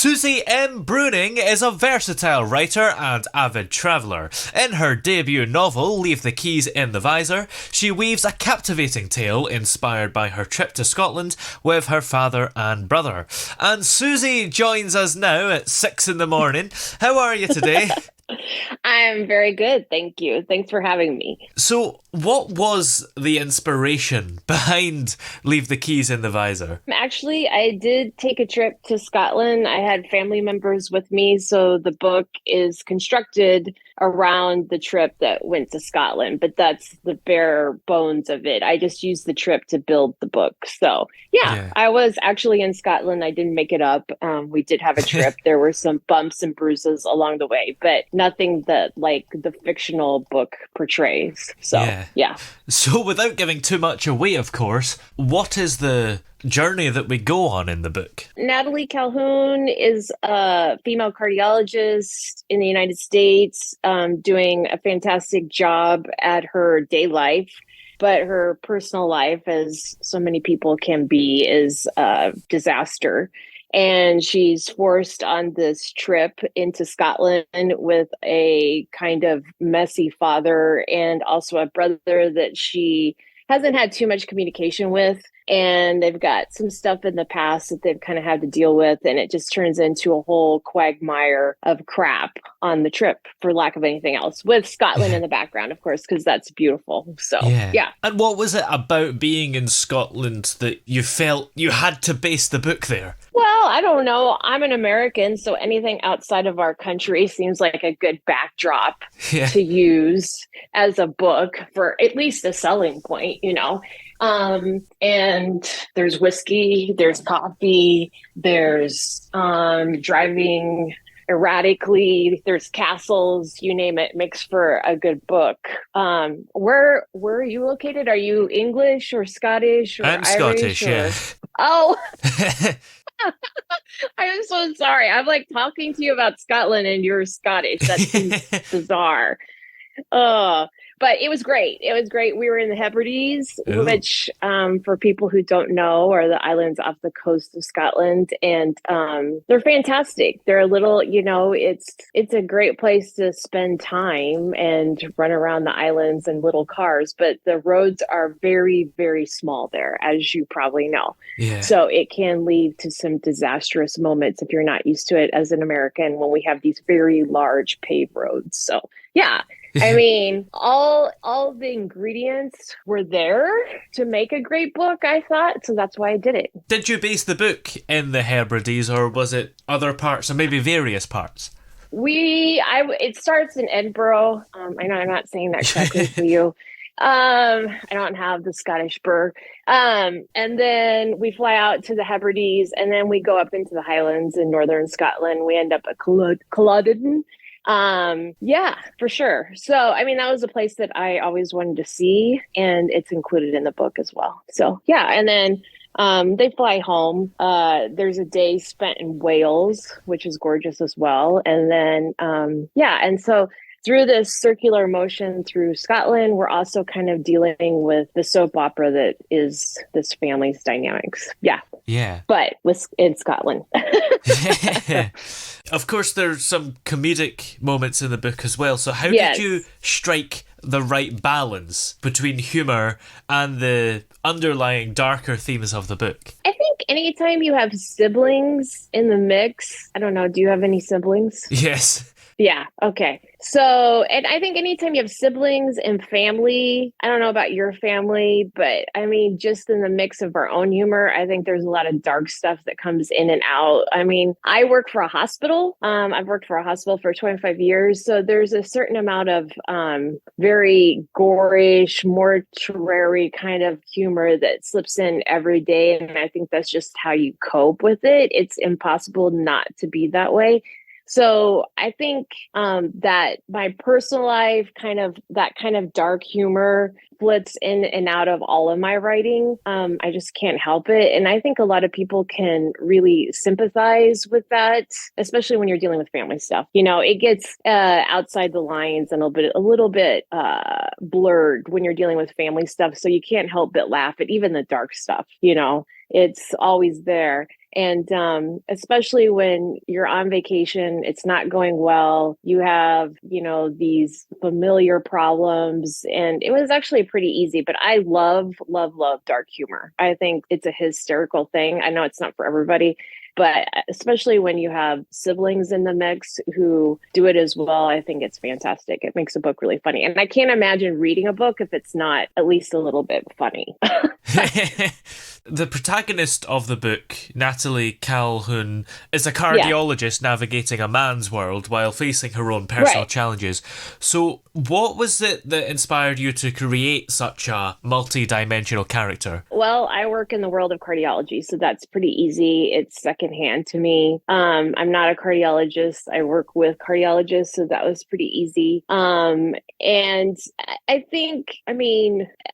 Susie M Bruning is a versatile writer and avid traveller. In her debut novel, Leave the Keys in the Visor, she weaves a captivating tale inspired by her trip to Scotland with her father and brother. And Susie joins us now at 6 in the morning. How are you today? I'm very good. Thank you. Thanks for having me. So, what was the inspiration behind Leave the Keys in the Visor? Actually, I did take a trip to Scotland. I had family members with me, so the book is constructed around the trip that went to Scotland, but that's the bare bones of it. I just used the trip to build the book. So, yeah, Yeah. I was actually in Scotland. I didn't make it up. We did have a trip. There were some bumps and bruises along the way, but nothing that like the fictional book portrays. So, Yeah. yeah. So, without giving too much away, of course, what is the journey that we go on in the book? Natalie Calhoun is a female cardiologist in the United States, doing a fantastic job at her day life. But her personal life, as so many people can be, is a disaster. And she's forced on this trip into Scotland with a kind of messy father and also a brother that she hasn't had too much communication with. And they've got some stuff in the past that they've kind of had to deal with. And it just turns into a whole quagmire of crap on the trip, for lack of anything else, with Scotland in the background, of course, because that's beautiful. So, Yeah. yeah. And what was it about being in Scotland that you felt you had to base the book there? Well, I don't know. I'm an American, so anything outside of our country seems like a good backdrop Yeah. to use as a book for at least a selling point, you know. And there's whiskey, there's coffee, there's driving erratically, there's castles, you name it, makes for a good book. Where are you located? Are you English or Scottish or I'm Irish Scottish, yeah. or Oh, I'm so sorry. I'm like talking to you about Scotland and you're Scottish. That seems bizarre. Uh, but it was great. It was great. We were in the Hebrides, Ooh. which, for people who don't know, are the islands off the coast of Scotland, and they're fantastic. They're a little, it's a great place to spend time and run around the islands in little cars. But the roads are very, very small there, as you probably know. Yeah. So it can lead to some disastrous moments if you're not used to it as an American when we have these very large paved roads. So yeah, I mean, all the ingredients were there to make a great book, I thought, so that's why I did it. Did you base the book in the Hebrides or was it other parts or maybe various parts? It starts in Edinburgh. I know I'm not saying that correctly for you. I don't have the Scottish burr. And then we fly out to the Hebrides, and then we go up into the Highlands in northern Scotland. We end up at Culloden. Yeah, for sure. So, I mean, that was a place that I always wanted to see, and it's included in the book as well. So, yeah, and then they fly home. There's a day spent in Wales, which is gorgeous as well. And then, yeah, and so through this circular motion through Scotland, we're also kind of dealing with the soap opera that is this family's dynamics. Yeah, Yeah. but with in Scotland. Of course, there's some comedic moments in the book as well. So, how did you Yes. strike the right balance between humour and the underlying darker themes of the book? I think anytime you have siblings in the mix, I don't know, do you have any siblings? Yes. Yeah, okay. So, and I think anytime you have siblings and family, I don't know about your family, but I mean, just in the mix of our own humor, I think there's a lot of dark stuff that comes in and out. I mean, I work for a hospital. I've worked for a hospital for 25 years. So there's a certain amount of very gorish, mortuary kind of humor that slips in every day. And I think that's just how you cope with it. It's impossible not to be that way. So I think that my personal life, that kind of dark humor splits in and out of all of my writing. I just can't help it. And I think a lot of people can really sympathize with that, especially when you're dealing with family stuff. You know, it gets outside the lines and a little bit blurred when you're dealing with family stuff. So you can't help but laugh at even the dark stuff, you know, it's always there. And especially when you're on vacation, it's not going well. You have, these familiar problems. And it was actually pretty easy, but I love, love, love dark humor. I think it's a hysterical thing. I know it's not for everybody, but especially when you have siblings in the mix who do it as well, I think it's fantastic. It makes a book really funny. And I can't imagine reading a book if it's not at least a little bit funny. The protagonist of the book, Natalie Calhoun, is a cardiologist navigating a man's world while facing her own personal challenges. So what was it that inspired you to create such a multi-dimensional character? Well, I work in the world of cardiology, so that's pretty easy. It's secondhand to me. I'm not a cardiologist. I work with cardiologists, so that was pretty easy. And I think,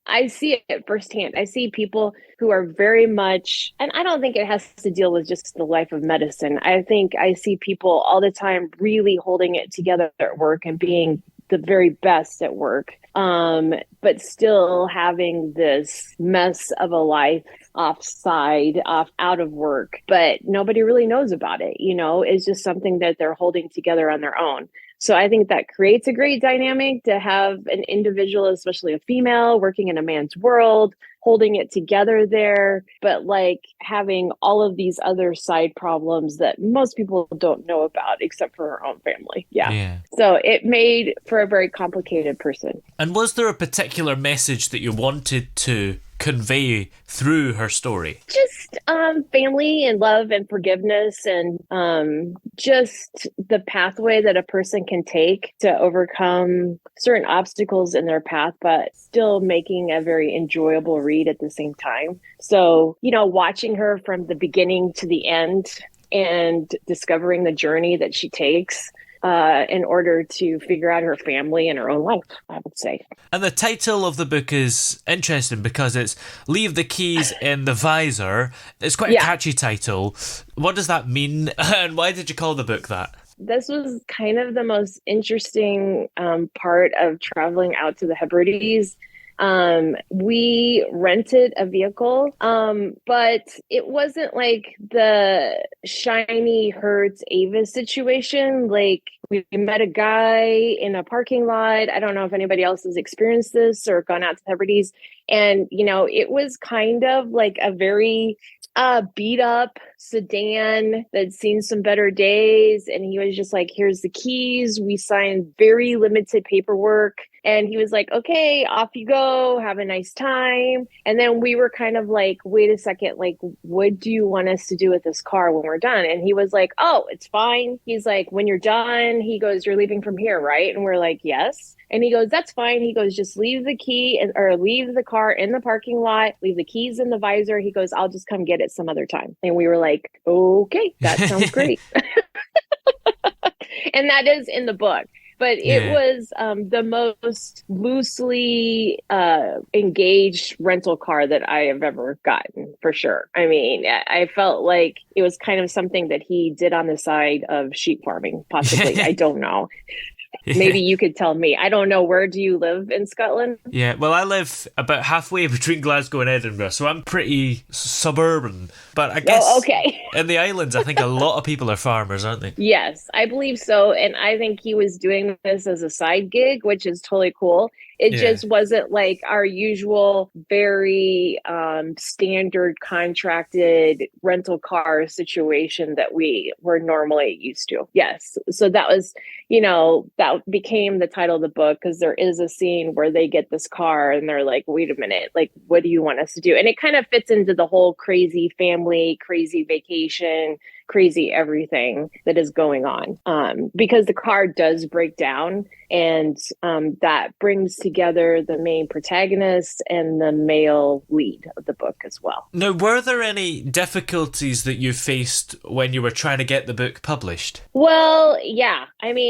I see it firsthand. I see people who are very much, and I don't think it has to deal with just the life of medicine. I think I see people all the time really holding it together at work and being the very best at work, but still having this mess of a life out of work, but nobody really knows about it. It's just something that they're holding together on their own. So I think that creates a great dynamic to have an individual, especially a female, working in a man's world, holding it together there, but like having all of these other side problems that most people don't know about except for her own family. Yeah. So it made for a very complicated person. And was there a particular message that you wanted to convey through her story? Just family and love and forgiveness, and just the pathway that a person can take to overcome certain obstacles in their path, but still making a very enjoyable read at the same time. So, watching her from the beginning to the end and discovering the journey that she takes in order to figure out her family and her own life, I would say. And the title of the book is interesting because it's Leave the Keys in the Visor. It's quite a catchy title. What does that mean? And why did you call the book that? This was kind of the most interesting part of traveling out to the Hebrides. We rented a vehicle, but it wasn't like the Shiny Hertz Avis situation. Like, we met a guy in a parking lot. I don't know if anybody else has experienced this or gone out to the Hebrides. And, it was kind of like a very beat up sedan that'd seen some better days. And he was just like, here's the keys. We signed very limited paperwork. And he was like, okay, off you go. Have a nice time. And then we were kind of like, wait a second, like, what do you want us to do with this car when we're done? And he was like, oh, it's fine. He's like, when you're done, he goes, you're leaving from here, right? And we're like, yes. And he goes, that's fine. He goes, just leave leave the car in the parking lot, leave the keys in the visor. He goes, I'll just come get it some other time. And we were like, okay, that sounds great. And that is in the book. But it was the most loosely engaged rental car that I have ever gotten, for sure. I felt like it was kind of something that he did on the side of sheep farming, possibly. I don't know. Maybe you could tell me. I don't know. Where do you live in Scotland? Yeah, well, I live about halfway between Glasgow and Edinburgh, so I'm pretty suburban. But I guess in the islands, I think a lot of people are farmers, aren't they? Yes, I believe so. And I think he was doing this as a side gig, which is totally cool. It just wasn't like our usual, very standard contracted rental car situation that we were normally used to. Yes. So that was, that became the title of the book, because there is a scene where they get this car and they're like, wait a minute, like, what do you want us to do? And it kind of fits into the whole crazy family, crazy vacation, crazy everything that is going on, because the car does break down, and that brings together the main protagonist and the male lead of the book as well. Now, were there any difficulties that you faced when you were trying to get the book published? Well, yeah.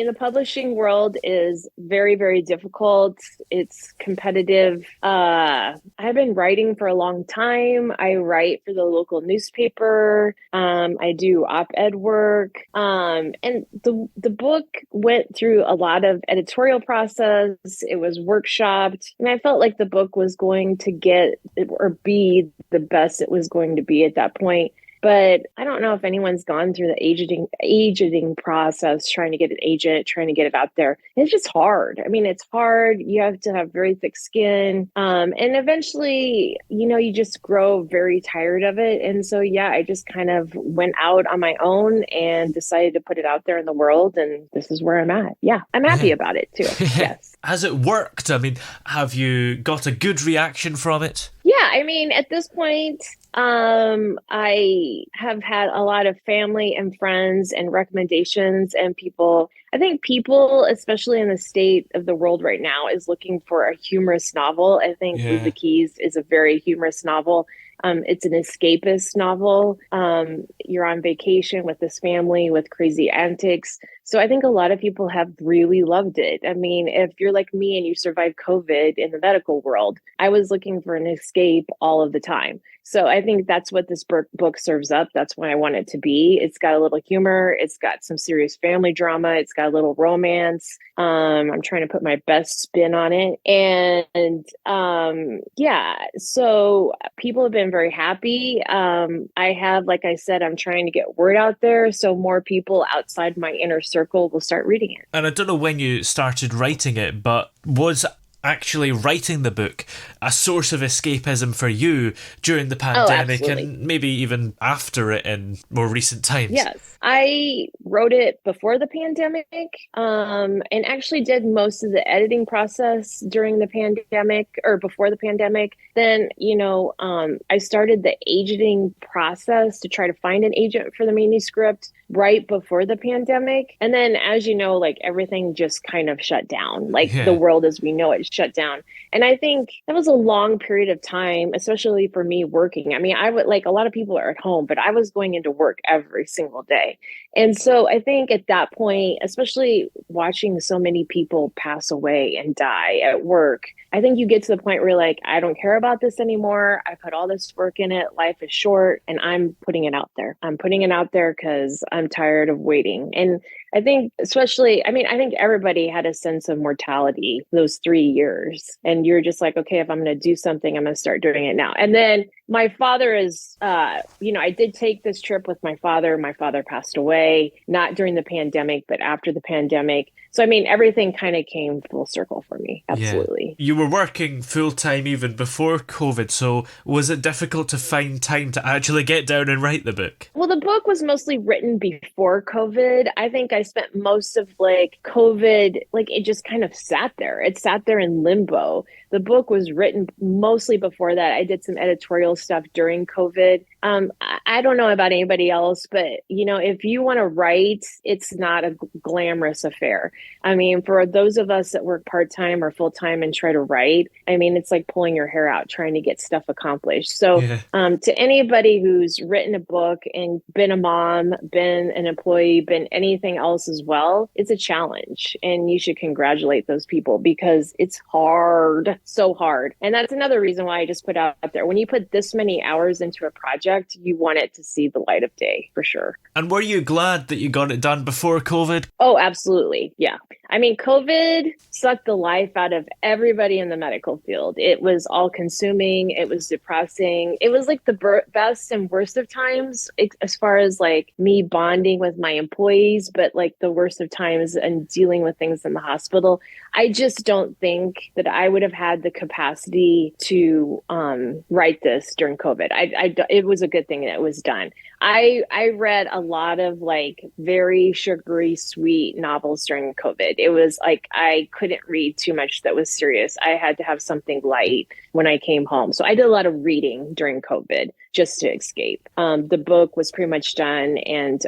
The publishing world is very, very difficult. It's competitive. I've been writing for a long time. I write for the local newspaper. I do op-ed work. And the book went through a lot of editorial process. It was workshopped. And I felt like the book was going to get or be the best it was going to be at that point. But I don't know if anyone's gone through the agenting process, trying to get an agent, trying to get it out there. It's just hard. I mean, it's hard. You have to have very thick skin. And eventually, you just grow very tired of it. And so, yeah, I just kind of went out on my own and decided to put it out there in the world. And this is where I'm at. Yeah, I'm happy about it too. Yes. Has it worked? I mean, have you got a good reaction from it? Yeah, I mean, at this point, I have had a lot of family and friends and recommendations and people. I think people, especially in the state of the world right now, is looking for a humorous novel. I think Leave the Yeah. Keys is a very humorous novel. It's an escapist novel. You're on vacation with this family with crazy antics. So I think a lot of people have really loved it. I mean, if you're like me and you survived COVID in the medical world, I was looking for an escape all of the time. So I think that's what this book serves up. That's what I want it to be. It's got a little humor. It's got some serious family drama. It's got a little romance. I'm trying to put my best spin on it. And yeah, so people have been very happy. I have, like I said, I'm trying to get word out there so more people outside my inner circle will start reading it. And I don't know when you started writing it, but was actually writing the book a source of escapism for you during the pandemic and maybe even after it in more recent times? Yes, I wrote it before the pandemic, and actually did most of the editing process during the pandemic or before the pandemic. Then, I started the agenting process to try to find an agent for the manuscript right before the pandemic. And then, as you know, like everything just kind of shut down, like the world as we know it shut down. And I think that was a long period of time, especially for me working. I mean, I would like a lot of people are at home, but I was going into work every single day. And so I think at that point, especially watching so many people pass away and die at work, I think you get to the point where you're like, I don't care about this anymore. I put all this work in it. Life is short and I'm putting it out there. I'm putting it out there because I'm tired of waiting. And I think especially, I mean, I think everybody had a sense of mortality those 3 years. And you're just like, okay, if I'm going to do something, I'm going to start doing it now. And then my father is, I did take this trip with my father. My father passed away, not during the pandemic, but after the pandemic. So, I mean, everything kind of came full circle for me. Absolutely. Yeah. You were working full time even before COVID. So was it difficult to find time to actually get down and write the book? Well, the book was mostly written before COVID. I think I spent most of like COVID, like it just kind of sat there. It sat there in limbo. The book was written mostly before that. I did some editorial stuff during COVID. I don't know about anybody else, but if you want to write, it's not a glamorous affair. I mean, for those of us that work part-time or full-time and try to write, I mean, it's like pulling your hair out trying to get stuff accomplished. So to anybody who's written a book and been a mom, been an employee, been anything else as well, it's a challenge. And you should congratulate those people because it's hard, so hard. And that's another reason why I just put out there, when you put this many hours into a project, you want it to see the light of day for sure. And were you glad that you got it done before COVID? Oh, absolutely. Yeah. I mean, COVID sucked the life out of everybody in the medical field. It was all consuming. It was depressing. It was like the best and worst of times as far as like me bonding with my employees, but like the worst of times and dealing with things in the hospital. I just don't think that I would have had the capacity to write this during COVID. It was a good thing that it was done. I read a lot of like very sugary, sweet novels during COVID. It was like I couldn't read too much that was serious. I had to have something light when I came home. So I did a lot of reading during COVID just to escape. The book was pretty much done and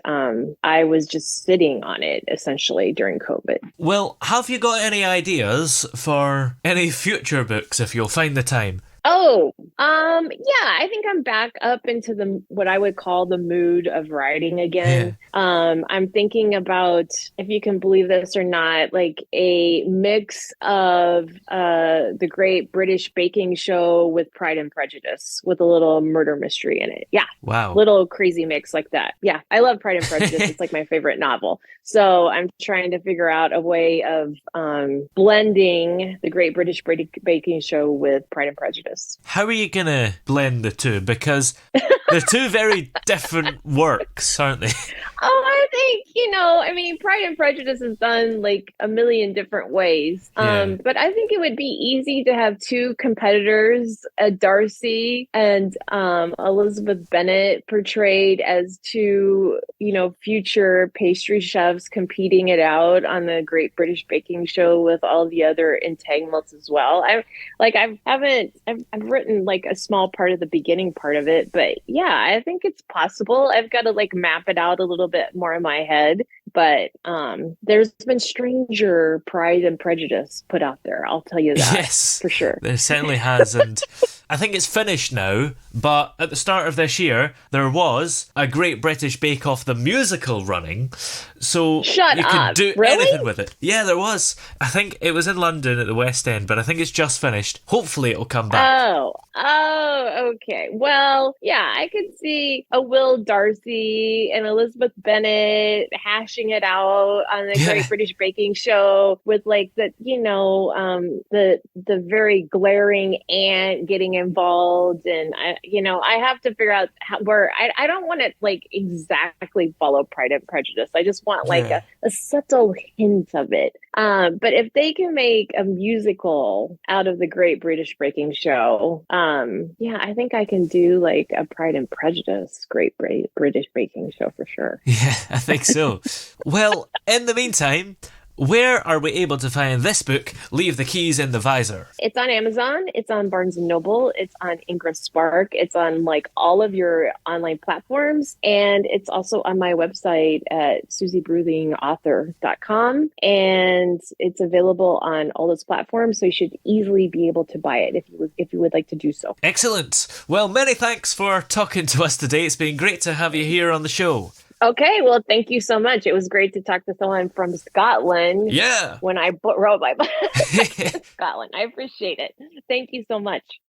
I was just sitting on it essentially during COVID. Well, have you got any ideas for any future books if you'll find the time? Oh, yeah, I think I'm back up into what I would call the mood of writing again. I'm thinking about, if you can believe this or not, like a mix of the Great British Baking Show with Pride and Prejudice with a little murder mystery in it. Yeah. Wow. Little crazy mix like that. Yeah. I love Pride and Prejudice. It's like my favorite novel. So I'm trying to figure out a way of blending the Great British Baking Show with Pride and Prejudice. Prejudice. How are you going to blend the two? Because they're two very different works, aren't they? Oh, I think, I mean, Pride and Prejudice is done like a million different ways. Yeah. But I think it would be easy to have two competitors, Darcy and Elizabeth Bennet, portrayed as two, future pastry chefs competing it out on the Great British Baking Show with all the other entanglements as well. I've written like a small part of the beginning part of it, but yeah, I think it's possible. I've got to like map it out a little bit more in my head, but there's been stranger Pride and Prejudice put out there, I'll tell you that. Yes, for sure. There certainly has, and I think it's finished now, but at the start of this year there was a Great British Bake Off the musical running, so Shut you up. could do Really? anything with it. Yeah, there was. I think it was in London at the West End, but I think it's just finished. Hopefully it'll come back. Oh, okay. Well, yeah, I could see a Will Darcy and Elizabeth Bennet hashing it out on the Great British Baking Show with like the very glaring aunt getting involved, and I have to figure out where I don't want to like exactly follow Pride and Prejudice. I just want like a subtle hint of it. But if they can make a musical out of the Great British Baking Show, yeah, I think I can do like a Pride and Prejudice Great British Baking Show for sure. Yeah, I think so. Well, in the meantime, where are we able to find this book, Leave the Keys in the Visor? It's on Amazon. It's on Barnes & Noble. It's on Ingram Spark. It's on like all of your online platforms. And it's also on my website at susiebruninauthor.com. And it's available on all those platforms. So you should easily be able to buy it if you would like to do so. Excellent. Well, many thanks for talking to us today. It's been great to have you here on the show. Okay, well, thank you so much. It was great to talk to someone from Scotland. Yeah. When I wrote my book in Scotland. I appreciate it. Thank you so much.